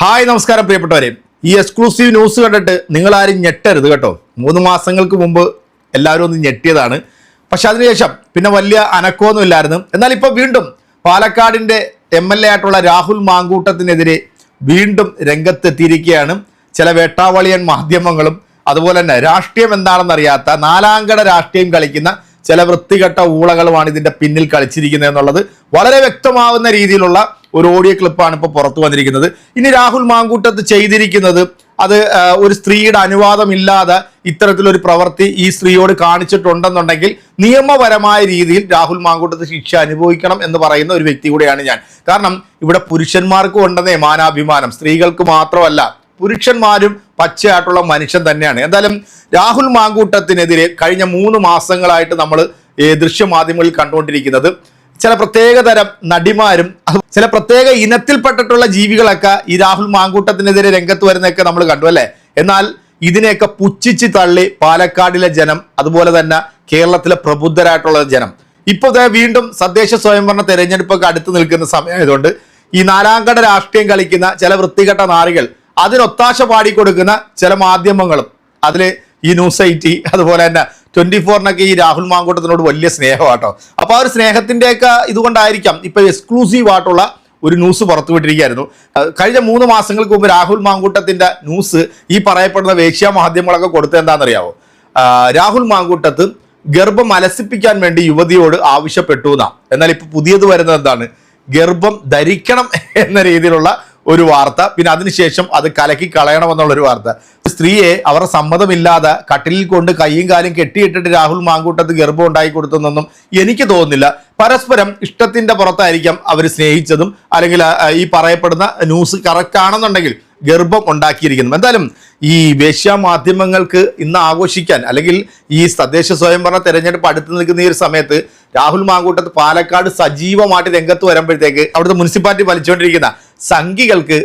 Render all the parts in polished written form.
Hi നമസ്കാരം പ്രിയപ്പെട്ടവരെ. ഈ എക്സ്ക്ലൂസീവ് ന്യൂസ് കണ്ടിട്ട് നിങ്ങളാരും ഞെട്ടരുത് കേട്ടോ. 3 മാസങ്ങൾക്ക് മുമ്പ് എല്ലാവരും ഒന്ന് ഞെട്ടിയതാണ്. പക്ഷെ അതിനുശേഷം പിന്നെ വലിയ അനക്കമൊന്നും ഇല്ലായിരുന്നു. എന്നാൽ ഇപ്പോൾ വീണ്ടും പാലക്കാടിൻ്റെ MLA ആയിട്ടുള്ള രാഹുൽ മാങ്കൂട്ടത്തിനെതിരെ വീണ്ടും രംഗത്തെത്തിയിരിക്കുകയാണ് ചില വേട്ടാവളിയൻ മാധ്യമങ്ങളും. അതുപോലെ തന്നെ രാഷ്ട്രീയം എന്താണെന്നറിയാത്ത നാലാംകട രാഷ്ട്രീയം കളിക്കുന്ന ചില വൃത്തികെട്ട ഊളകളുമാണ് ഇതിൻ്റെ പിന്നിൽ കളിച്ചിരിക്കുന്നത് എന്നുള്ളത് വളരെ വ്യക്തമാവുന്ന രീതിയിലുള്ള ഒരു ഓഡിയോ ക്ലിപ്പാണ് ഇപ്പോൾ പുറത്തു വന്നിരിക്കുന്നത്. ഇനി രാഹുൽ മാങ്കൂട്ടത്ത് ചെയ്തിരിക്കുന്നത് അത് ഒരു സ്ത്രീയുടെ അനുവാദമില്ലാതെ ഇത്തരത്തിലൊരു പ്രവൃത്തി ഈ സ്ത്രീയോട് കാണിച്ചിട്ടുണ്ടെന്നുണ്ടെങ്കിൽ നിയമപരമായ രീതിയിൽ രാഹുൽ മാങ്കൂട്ടത്ത് ശിക്ഷ അനുഭവിക്കണം എന്ന് പറയുന്ന ഒരു വ്യക്തി കൂടെയാണ് ഞാൻ. കാരണം ഇവിടെ പുരുഷന്മാർക്കും ഉണ്ടെന്നേ മാനാഭിമാനം, സ്ത്രീകൾക്ക് മാത്രമല്ല, പുരുഷന്മാരും പച്ചയായിട്ടുള്ള മനുഷ്യൻ തന്നെയാണ്. എന്തായാലും രാഹുൽ മാങ്കൂട്ടത്തിനെതിരെ കഴിഞ്ഞ 3 മാസങ്ങളായിട്ട് നമ്മൾ ദൃശ്യമാധ്യമങ്ങളിൽ കണ്ടുകൊണ്ടിരിക്കുന്നത് ചില പ്രത്യേക തരം നടിമാരും ചില പ്രത്യേക ഇനത്തിൽപ്പെട്ടിട്ടുള്ള ജീവികളൊക്കെ ഈ രാഹുൽ മാങ്കൂട്ടത്തിനെതിരെ രംഗത്ത് വരുന്നതൊക്കെ നമ്മൾ കണ്ടു അല്ലേ. എന്നാൽ ഇതിനെയൊക്കെ പുച്ഛിച്ച് തള്ളി പാലക്കാടിലെ ജനം, അതുപോലെ തന്നെ കേരളത്തിലെ പ്രബുദ്ധരായിട്ടുള്ള ജനം ഇപ്പോൾ വീണ്ടും തദ്ദേശ സ്വയംഭരണ തെരഞ്ഞെടുപ്പൊക്കെ അടുത്ത് നിൽക്കുന്ന സമയമായതുകൊണ്ട് ഈ നാലാംകട രാഷ്ട്രീയം കളിക്കുന്ന ചില വൃത്തികെട്ട നാറികൾ, അതിനൊത്താശ പാടിക്കൊടുക്കുന്ന ചില മാധ്യമങ്ങളും, അതിൽ ഈ ന്യൂസ് 80 അതുപോലെ തന്നെ 24 ഈ രാഹുൽ മാങ്കൂട്ടത്തിനോട് വലിയ സ്നേഹമാട്ടോ. അപ്പോൾ ആ ഒരു സ്നേഹത്തിൻ്റെയൊക്കെ ഇതുകൊണ്ടായിരിക്കാം ഇപ്പോൾ എക്സ്ക്ലൂസീവ് ആയിട്ടുള്ള ഒരു ന്യൂസ് പുറത്തുവിട്ടിരിക്കുകയായിരുന്നു. കഴിഞ്ഞ 3 മാസങ്ങൾക്ക് മുമ്പ് രാഹുൽ മാങ്കൂട്ടത്തിൻ്റെ ന്യൂസ് ഈ പറയപ്പെടുന്ന വേശ്യാ മാധ്യമങ്ങളൊക്കെ കൊടുത്തത് എന്താണെന്നറിയാവോ? രാഹുൽ മാങ്കൂട്ടത്ത് ഗർഭം അലസിപ്പിക്കാൻ വേണ്ടി യുവതിയോട് ആവശ്യപ്പെട്ടു എന്നാ. എന്നാൽ ഇപ്പോൾ പുതിയത് വരുന്നത് എന്താണ്? ഗർഭം ധരിക്കണം എന്ന രീതിയിലുള്ള ഒരു വാർത്ത, പിന്നെ അതിനുശേഷം അത് കലക്കി കളയണമെന്നുള്ളൊരു വാർത്ത. സ്ത്രീയെ അവരുടെ സമ്മതമില്ലാതെ കട്ടിലിൽ കൊണ്ട് കൈയും കാലും കെട്ടിയിട്ടിട്ട് രാഹുൽ മാങ്കൂട്ടത്ത് ഗർഭം ഉണ്ടാക്കി കൊടുത്തെന്നൊന്നും എനിക്ക് തോന്നുന്നില്ല. പരസ്പരം ഇഷ്ടത്തിൻ്റെ പുറത്തായിരിക്കാം അവർ സ്നേഹിച്ചതും, അല്ലെങ്കിൽ ഈ പറയപ്പെടുന്ന ന്യൂസ് കറക്റ്റ് ആണെന്നുണ്ടെങ്കിൽ ഗർഭം ഉണ്ടാക്കിയിരിക്കുന്നു. എന്തായാലും ഈ വേശ്യാ മാധ്യമങ്ങൾക്ക് ഇന്ന് ആഘോഷിക്കാൻ, അല്ലെങ്കിൽ ഈ തദ്ദേശ സ്വയംഭരണ തെരഞ്ഞെടുപ്പ് അടുത്ത് നിൽക്കുന്ന ഈ ഒരു സമയത്ത് രാഹുൽ മാങ്കൂട്ടത്ത് പാലക്കാട് സജീവമായിട്ട് രംഗത്ത് വരുമ്പോഴത്തേക്ക് അവിടുത്തെ മുനിസിപ്പാലിറ്റി വലിച്ചുകൊണ്ടിരിക്കുന്ന സംഘികൾക്ക്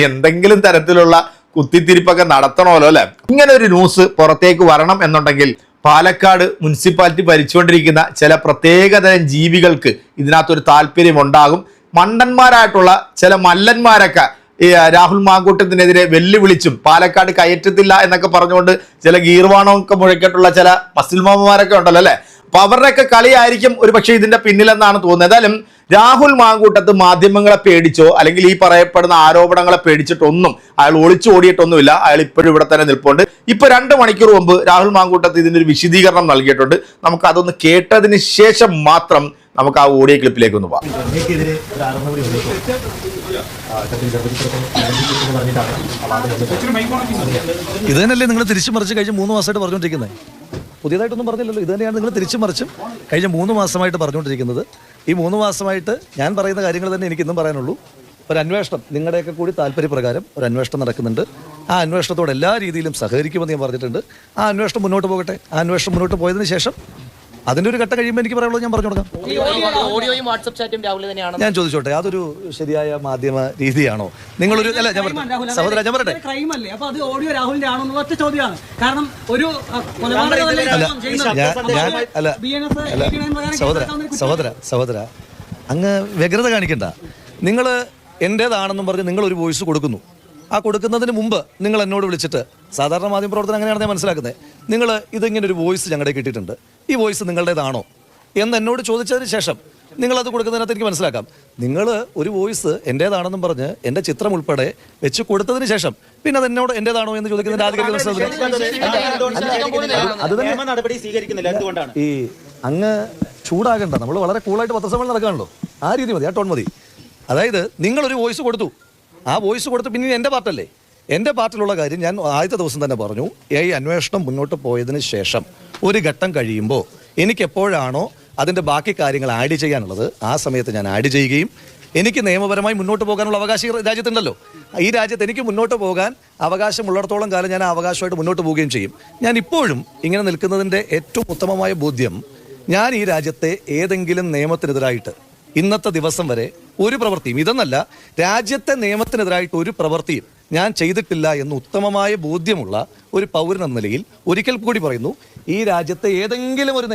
എന്തെങ്കിലും തരത്തിലുള്ള കുത്തിത്തിരിപ്പൊക്കെ നടത്തണമല്ലോ അല്ലെ. ഇങ്ങനെ ഒരു ന്യൂസ് പുറത്തേക്ക് വരണം എന്നുണ്ടെങ്കിൽ പാലക്കാട് മുനിസിപ്പാലിറ്റി ഭരിച്ചുകൊണ്ടിരിക്കുന്ന ചില പ്രത്യേകതരം ജീവികൾക്ക് ഇതിനകത്തൊരു താല്പര്യം ഉണ്ടാകും. മണ്ടന്മാരായിട്ടുള്ള ചില മല്ലന്മാരൊക്കെ ഈ രാഹുൽ മാങ്കൂട്ടത്തിനെതിരെ വെല്ലുവിളിച്ചും പാലക്കാട് കയറ്റത്തില്ല എന്നൊക്കെ പറഞ്ഞുകൊണ്ട് ചില ഗീർവാണമൊക്കെ മുഴക്കിയിട്ടുള്ള ചില മസിൽമാമന്മാരൊക്കെ ഉണ്ടല്ലോ അല്ലെ. അപ്പൊ അവരുടെയൊക്കെ കളിയായിരിക്കും ഒരു പക്ഷേ ഇതിന്റെ പിന്നിലെന്നാണ് തോന്നുന്നത്. ഏതായാലും രാഹുൽ മാങ്കൂട്ടത്ത് മാധ്യമങ്ങളെ പേടിച്ചോ അല്ലെങ്കിൽ ഈ പറയപ്പെടുന്ന ആരോപണങ്ങളെ പേടിച്ചിട്ടൊന്നും അയാൾ ഒളിച്ചു ഓടിയിട്ടൊന്നുമില്ല. അയാൾ ഇപ്പോഴും ഇവിടെ തന്നെ നിൽപ്പുണ്ട്. ഇപ്പൊ 2 മണിക്കൂർ മുമ്പ് രാഹുൽ മാങ്കൂട്ടത്ത് ഇതിനൊരു വിശദീകരണം നൽകിയിട്ടുണ്ട്. നമുക്ക് അതൊന്ന് കേട്ടതിന് ശേഷം മാത്രം നമുക്ക് ആ ഓഡിയോ ക്ലിപ്പിലേക്ക് ഒന്ന് പോകാം. ഇത് തന്നെയല്ലേ നിങ്ങൾ തിരിച്ചു മറിച്ച് കഴിഞ്ഞ 3 മാസമായിട്ട് പറഞ്ഞുകൊണ്ടിരിക്കുന്നത്? പുതിയതായിട്ടൊന്നും പറഞ്ഞില്ലല്ലോ. ഇത് തന്നെയാണ് നിങ്ങൾ തിരിച്ചു മറിച്ചും കഴിഞ്ഞ 3 മാസമായിട്ട് പറഞ്ഞുകൊണ്ടിരിക്കുന്നത്. ഈ 3 മാസമായിട്ട് ഞാൻ പറയുന്ന കാര്യങ്ങൾ തന്നെ എനിക്കിന്നും പറയാനുള്ളൂ. ഒരു അന്വേഷണം, നിങ്ങളുടെയൊക്കെ കൂടി താല്പര്യപ്രകാരം ഒരു അന്വേഷണം നടക്കുന്നുണ്ട്. ആ അന്വേഷണത്തോട് എല്ലാ രീതിയിലും സഹകരിക്കുമെന്ന് ഞാൻ പറഞ്ഞിട്ടുണ്ട്. ആ അന്വേഷണം മുന്നോട്ട് പോകട്ടെ. ആ അന്വേഷണം മുന്നോട്ട് പോയതിനു ശേഷം അതിൻ്റെ ഒരു ഘട്ടം കഴിയുമ്പോൾ എനിക്ക് പറയാനുള്ളത് ഞാൻ പറഞ്ഞു കൊടുക്കാം. ഞാൻ ചോദിച്ചോട്ടെ, അതൊരു ശരിയായ മാധ്യമ രീതിയാണോ? നിങ്ങളൊരു അല്ല, ഞാൻ സഹോദര ഞാൻ പറയട്ടെ, സഹോദര അങ്ങ് വ്യഗ്രത കാണിക്കണ്ട. നിങ്ങൾ എൻ്റേതാണെന്നും പറഞ്ഞ് നിങ്ങൾ ഒരു വോയിസ് കൊടുക്കുന്നു. ആ കൊടുക്കുന്നതിന് മുമ്പ് നിങ്ങൾ എന്നോട് വിളിച്ചിട്ട്, സാധാരണ മാധ്യമ പ്രവർത്തനം അങ്ങനെയാണ് ഞാൻ മനസ്സിലാക്കുന്നത്, നിങ്ങൾ ഇതിങ്ങനെ ഒരു വോയിസ് ഞങ്ങളുടെ കിട്ടിയിട്ടുണ്ട്, ഈ വോയിസ് നിങ്ങളുടേതാണോ എന്ന് എന്നോട് ചോദിച്ചതിന് ശേഷം നിങ്ങളത് കൊടുക്കുന്നതിനകത്ത് എനിക്ക് മനസ്സിലാക്കാം. നിങ്ങൾ ഒരു വോയിസ് എൻ്റേതാണെന്നും പറഞ്ഞ് എൻ്റെ ചിത്രം ഉൾപ്പെടെ വെച്ച് കൊടുത്തതിന് ശേഷം പിന്നെ അത് എന്നോട് എൻ്റേതാണോ എന്ന് ചോദിക്കുന്നതിൻ്റെ ആധികാരിക ഈ അങ്ങ് ചൂടാകണ്ട. നമ്മൾ വളരെ കൂളായിട്ട് പത്രസമ്മേളനം നടക്കുകയാണല്ലോ. ആ രീതി മതി, ആ ടോൺ മതി. അതായത് നിങ്ങളൊരു വോയിസ് കൊടുത്തു, ആ വോയിസ് കൊടുത്ത് പിന്നെ എൻ്റെ പാർട്ടല്ലേ, എൻ്റെ പാർട്ടിലുള്ള കാര്യം ഞാൻ ആദ്യത്തെ ദിവസം തന്നെ പറഞ്ഞു. ഈ അന്വേഷണം മുന്നോട്ട് പോയതിന് ശേഷം ഒരു ഘട്ടം കഴിയുമ്പോൾ എനിക്ക് എപ്പോഴാണോ അതിൻ്റെ ബാക്കി കാര്യങ്ങൾ ആഡ് ചെയ്യാനുള്ളത് ആ സമയത്ത് ഞാൻ ആഡ് ചെയ്യുകയും, എനിക്ക് നിയമപരമായി മുന്നോട്ട് പോകാനുള്ള അവകാശം രാജ്യത്തുണ്ടല്ലോ. ഈ രാജ്യത്ത് എനിക്ക് മുന്നോട്ട് പോകാൻ അവകാശമുള്ളിടത്തോളം കാലം ഞാൻ ആ അവകാശമായിട്ട് മുന്നോട്ട് പോവുകയും ചെയ്യും. ഞാൻ ഇപ്പോഴും ഇങ്ങനെ നിൽക്കുന്നതിൻ്റെ ഏറ്റവും ഉത്തമമായ ബോധ്യം, ഞാൻ ഈ രാജ്യത്തെ ഏതെങ്കിലും നിയമത്തിനെതിരായിട്ട് ഇന്നത്തെ ദിവസം വരെ ഒരു പ്രവൃത്തിയും, ഇതെന്നല്ല രാജ്യത്തെ നിയമത്തിനെതിരായിട്ട് ഒരു പ്രവൃത്തിയും ഞാൻ ചെയ്തിട്ടില്ല എന്ന് ഉത്തമമായ ബോധ്യമുള്ള ഒരു പൗരൻ എന്ന നിലയിൽ ഒരിക്കൽ കൂടി പറയുന്നു, ഈ രാജ്യത്തെ ഏതെങ്കിലും ഒരു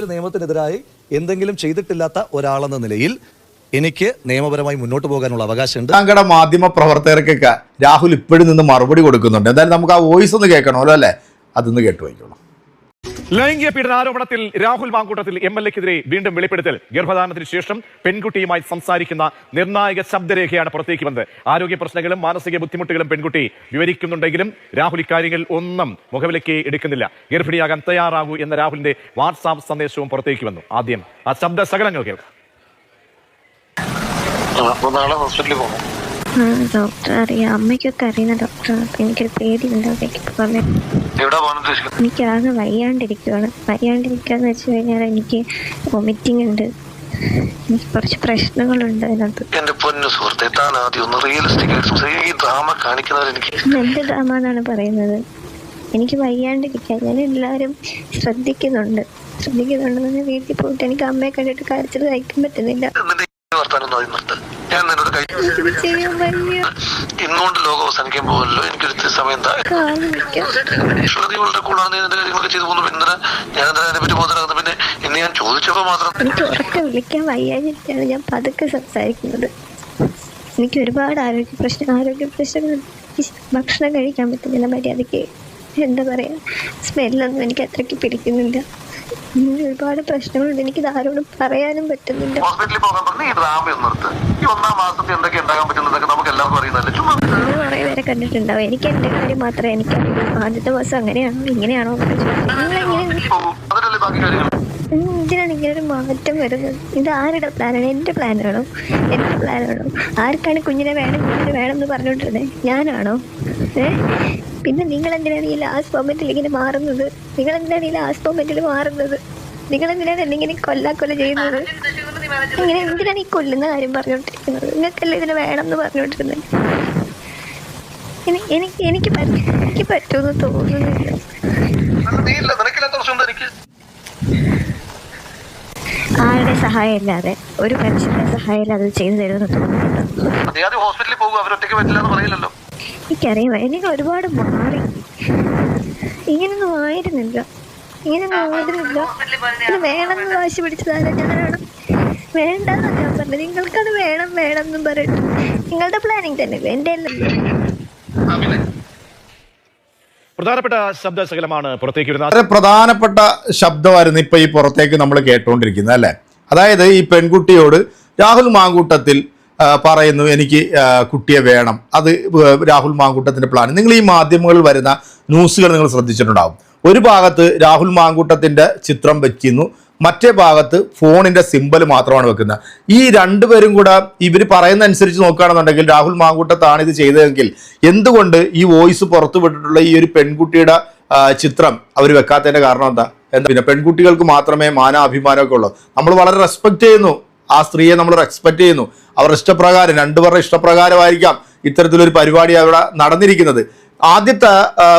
നിയമത്തിനെതിരായി എന്തെങ്കിലും ചെയ്തിട്ടില്ലാത്ത ഒരാളെന്ന നിലയിൽ എനിക്ക് നിയമപരമായി മുന്നോട്ട് പോകാനുള്ള അവകാശമുണ്ട്. താങ്കളുടെ മാധ്യമ പ്രവർത്തകർക്കൊക്കെ രാഹുൽ ഇപ്പോഴും നിന്ന് മറുപടി കൊടുക്കുന്നുണ്ട്. എന്തായാലും നമുക്ക് ആ വോയിസ് ഒന്ന് കേൾക്കണമല്ലോ അല്ലേ? അതൊന്ന് കേട്ടു വായിക്കണം. ലൈംഗിക പീഡന ആരോപണത്തിൽ രാഹുൽ മാങ്കൂട്ടത്തിൽ MLA-ക്കെതിരെ വീണ്ടും വെളിപ്പെടുത്തൽ. ഗർഭധാരണത്തിന് ശേഷം പെൺകുട്ടിയുമായി സംസാരിക്കുന്ന നിർണായക ശബ്ദരേഖയാണ് പുറത്തേക്ക് വന്നത്. ആരോഗ്യ പ്രശ്നങ്ങളും മാനസിക ബുദ്ധിമുട്ടുകളും പെൺകുട്ടി വിവരിക്കുന്നുണ്ടെങ്കിലും രാഹുൽ ഇക്കാര്യങ്ങൾ ഒന്നും മുഖവിലേക്ക് എടുക്കുന്നില്ല. ഗർഭിണിയാകാൻ തയ്യാറാകൂ എന്ന രാഹുലിന്റെ വാട്സാപ്പ് സന്ദേശവും പുറത്തേക്ക് വന്നു. ആദ്യം ആ ശബ്ദ ശകലങ്ങൾ കേൾക്കാം. ഡോക്ടർ അറിയാം, അമ്മയ്ക്കൊക്കെ അറിയുന്ന ഡോക്ടറാണ്. അപ്പം എനിക്കൊരു പേടിയുണ്ട് അവിടേക്ക് പോകാൻ. എനിക്കാകെ വയ്യാണ്ടിരിക്കുകയെന്ന് വെച്ച് കഴിഞ്ഞാൽ എനിക്ക് വൊമിറ്റിംഗ് ഉണ്ട്, എനിക്ക് കുറച്ച് പ്രശ്നങ്ങളുണ്ട് അതിനകത്ത്. എന്റെ പൊന്നു സുഹൃത്തെ, താൻ ആദ്യം ഒന്ന് റിയലിസ്റ്റിക് ഈ ഡ്രാമ കാണിക്കുന്നവർ എനിക്ക് എന്ത് ഡ്രാമ എന്നാണ് പറയുന്നത്? എനിക്ക് വയ്യാണ്ടിരിക്കാൻ ഞാൻ എല്ലാവരും ശ്രദ്ധിക്കുന്നുണ്ടെന്ന് വീട്ടിൽ പോയിട്ട് എനിക്ക് അമ്മയെ കണ്ടിട്ട് കരച്ചിൽ സഹിക്കാൻ പറ്റുന്നില്ല. ഞാൻ നിന്നോട് ഇന്നുകൊണ്ട് ലോകം അവസാനിക്കാൻ പോകല്ലോ. എനിക്കൊരു സമയം വളരെ കൂടാതെ കാര്യങ്ങളൊക്കെ ചെയ്തു പോകുന്നു. പിന്നെ ഞാൻ അതിനെ പറ്റി ബോധനാകുന്നു. പിന്നെ ഇന്ന് ഞാൻ ചോദിച്ചപ്പോ മാത്രം എനിക്ക് ഉറക്കം വിളിക്കാൻ വയ്യാഞ്ഞിട്ടാണ് ഞാൻ പതുക്കെ സംസാരിക്കുന്നത്. എനിക്ക് ഒരുപാട് ആരോഗ്യ പ്രശ്നങ്ങൾ, ഭക്ഷണം കഴിക്കാൻ പറ്റുന്നില്ല മര്യാദയ്ക്ക്. എന്താ പറയാ, സ്മെല്ലൊന്നും എനിക്ക് അത്രയ്ക്ക് പിടിക്കുന്നില്ല. ഒരുപാട് പ്രശ്നങ്ങളുണ്ട്. എനിക്കിത് ആരോടും പറയാനും പറ്റുന്നില്ല. ഹോസ്പിറ്റലിൽ പോകാൻ പറഞ്ഞ ഈ ഡ്രാമ നിർത്ത്. ഈ 1-ാം മാസത്തിൽ എന്തൊക്കെ ഉണ്ടാകാൻ പറ്റുന്നതൊക്കെ നമുക്ക് എല്ലാവർക്കും അറിയുന്നതല്ലേ. ചുമ്മാ കുറേ പേരെ കണ്ടിട്ടുണ്ടാവും. എനിക്ക് എൻ്റെ കാര്യം മാത്രമേ എനിക്കറിയൂ. ആദ്യത്തെ മാസം അങ്ങനെയാണോ ഇങ്ങനെയാണോ അതിനല്ലേ ബാക്കി കാര്യങ്ങൾ. ഇതിനാണ് ഇങ്ങനൊരു മാറ്റം വരുന്നത്. ഇത് ആരുടെ പ്ലാനാണ്? എൻ്റെ പ്ലാനാണോ? ആർക്കാണ് കുഞ്ഞിനെ വേണം എന്ന് പറഞ്ഞുകൊണ്ടിരുന്നത്? ഞാനാണോ? പിന്നെ നിങ്ങളെന്തിനാണ് ഈ ലാസ്റ്റ് മൊമെന്റിൽ ഇങ്ങനെ മാറുന്നത്? നിങ്ങളെന്തിനാണ് എന്നെ കൊല്ല ചെയ്യുന്നത്? ഇങ്ങനെ എന്തിനാണ് ഈ കൊല്ലുന്ന കാര്യം പറഞ്ഞുകൊണ്ടിരിക്കുന്നത്? നിങ്ങൾക്കല്ലേ ഇതിനെ വേണം എന്ന് പറഞ്ഞുകൊണ്ടിരുന്നത്? എനിക്ക് പറ്റുമെന്ന് തോന്നുന്നില്ല. ആരുടെ സഹായം ഇല്ലാതെ, ഒരു മനുഷ്യന്റെ സഹായം ഇല്ലാതെ ചെയ്തു തരുമെന്ന് തോന്നുന്നുണ്ടോ? ഹോസ്പിറ്റലിൽ പോകും, അവരൊറ്റയ്ക്ക് പറ്റില്ലെന്ന് പറയില്ലല്ലോ. എനിക്കറിയാം, എനിക്ക് ഒരുപാട് മാറി. ഇങ്ങനൊന്നും ആയിരുന്നില്ല. പിന്നെ വേണമെന്ന് വാശി പിടിച്ചതാരാ? ഞാനാണ്. വേണ്ടെന്നാ ഞാൻ പറഞ്ഞത്. നിങ്ങൾക്കത് വേണം എന്നും പറയട്ടെ. നിങ്ങളുടെ പ്ലാനിങ് തന്നെയല്ലേ, എൻ്റെ അല്ല. പ്രധാനപ്പെട്ട ശബ്ദശകലമാണ് പുറത്തേക്ക് വരുന്നത്. വളരെ പ്രധാനപ്പെട്ട ശബ്ദമായിരുന്നു ഇപ്പൊ ഈ പുറത്തേക്ക് നമ്മൾ കേട്ടുകൊണ്ടിരിക്കുന്നത് അല്ലേ? അതായത് ഈ പെൺകുട്ടിയോട് രാഹുൽ മാങ്കൂട്ടത്തിൽ പറയുന്നു എനിക്ക് കുട്ടിയെ വേണം. അത് രാഹുൽ മാങ്കൂട്ടത്തിന്റെ പ്ലാൻ. നിങ്ങൾ ഈ മാധ്യമങ്ങളിൽ വരുന്ന ന്യൂസുകൾ നിങ്ങൾ ശ്രദ്ധിച്ചിട്ടുണ്ടാവും. ഒരു ഭാഗത്ത് രാഹുൽ മാങ്കൂട്ടത്തിന്റെ ചിത്രം വയ്ക്കുന്നു, മറ്റേ ഭാഗത്ത് ഫോണിന്റെ സിമ്പൽ മാത്രമാണ് വെക്കുന്നത്. ഈ രണ്ടുപേരും കൂടെ ഇവർ പറയുന്ന അനുസരിച്ച് നോക്കുകയാണെന്നുണ്ടെങ്കിൽ രാഹുൽ മാങ്കൂട്ടത്താണ് ഇത് ചെയ്തതെങ്കിൽ എന്തുകൊണ്ട് ഈ വോയിസ് പുറത്തു വിട്ടിട്ടുള്ള ഈ ഒരു പെൺകുട്ടിയുടെ ചിത്രം അവർ വെക്കാത്തതിന്റെ കാരണം എന്താ? പിന്നെ പെൺകുട്ടികൾക്ക് മാത്രമേ മാനാഭിമാനമൊക്കെ ഉള്ളൂ. നമ്മൾ വളരെ റെസ്പെക്ട് ചെയ്യുന്നു ആ സ്ത്രീയെ, നമ്മൾ റെസ്പെക്ട് ചെയ്യുന്നു. അവരുടെ ഇഷ്ടപ്രകാരം, രണ്ടുപേരുടെ ഇഷ്ടപ്രകാരമായിരിക്കാം ഇത്തരത്തിലൊരു പരിപാടി അവിടെ നടന്നിരിക്കുന്നത്. ആദ്യത്തെ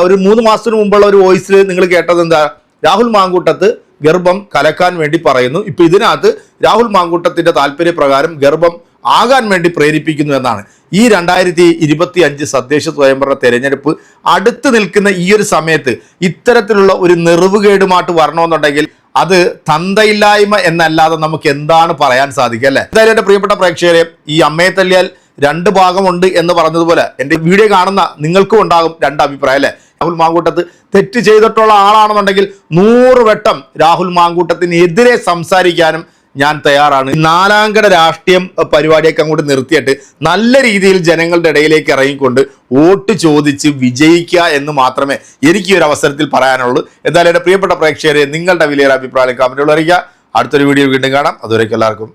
ഒരു 3 മാസത്തിന് മുമ്പുള്ള ഒരു വോയിസിൽ നിങ്ങൾ കേട്ടത് എന്താ? രാഹുൽ മാങ്കൂട്ടത്ത് ഗർഭം കലക്കാൻ വേണ്ടി പറയുന്നു. ഇപ്പൊ ഇതിനകത്ത് രാഹുൽ മാങ്കൂട്ടത്തിന്റെ താല്പര്യപ്രകാരം ഗർഭം ആകാൻ വേണ്ടി പ്രേരിപ്പിക്കുന്നു എന്നാണ്. ഈ 2025 തദ്ദേശ സ്വയംഭരണ തെരഞ്ഞെടുപ്പ് അടുത്ത് നിൽക്കുന്ന ഈ ഒരു സമയത്ത് ഇത്തരത്തിലുള്ള ഒരു നെറിവുകേടുമായിട്ട് വരണമെന്നുണ്ടെങ്കിൽ അത് തന്തയില്ലായ്മ എന്നല്ലാതെ നമുക്ക് എന്താണ് പറയാൻ സാധിക്കുക അല്ലേ? എന്തായാലും എൻ്റെ പ്രിയപ്പെട്ട പ്രേക്ഷകരെ, ഈ അമ്മയെ തല്ലിയാൽ 2 ഭാഗമുണ്ട് എന്ന് പറഞ്ഞതുപോലെ എൻ്റെ വീഡിയോ കാണുന്ന നിങ്ങൾക്കും ഉണ്ടാകും 2 അഭിപ്രായം അല്ലേ? രാഹുൽ മാങ്കൂട്ടത്ത് തെറ്റ് ചെയ്തിട്ടുള്ള ആളാണെന്നുണ്ടെങ്കിൽ 100 വട്ടം രാഹുൽ മാങ്കൂട്ടത്തിനെതിരെ സംസാരിക്കാനും ഞാൻ തയ്യാറാണ്. 4ാംകട രാഷ്ട്രീയം പരിപാടിയൊക്കെ അങ്ങോട്ട് നിർത്തിയിട്ട് നല്ല രീതിയിൽ ജനങ്ങളുടെ ഇടയിലേക്ക് ഇറങ്ങിക്കൊണ്ട് വോട്ട് ചോദിച്ച് വിജയിക്കുക എന്ന് മാത്രമേ എനിക്ക് ഈ ഒരു അവസരത്തിൽ പറയാനുള്ളൂ. എന്തായാലും എൻ്റെ പ്രിയപ്പെട്ട പ്രേക്ഷകരെ, നിങ്ങളുടെ വിലയേറെ അഭിപ്രായം കമന്റുകൾ അറിയിക്കുക. അടുത്തൊരു വീഡിയോ വീണ്ടും കാണാം. അതുവരേക്കും എല്ലാവർക്കും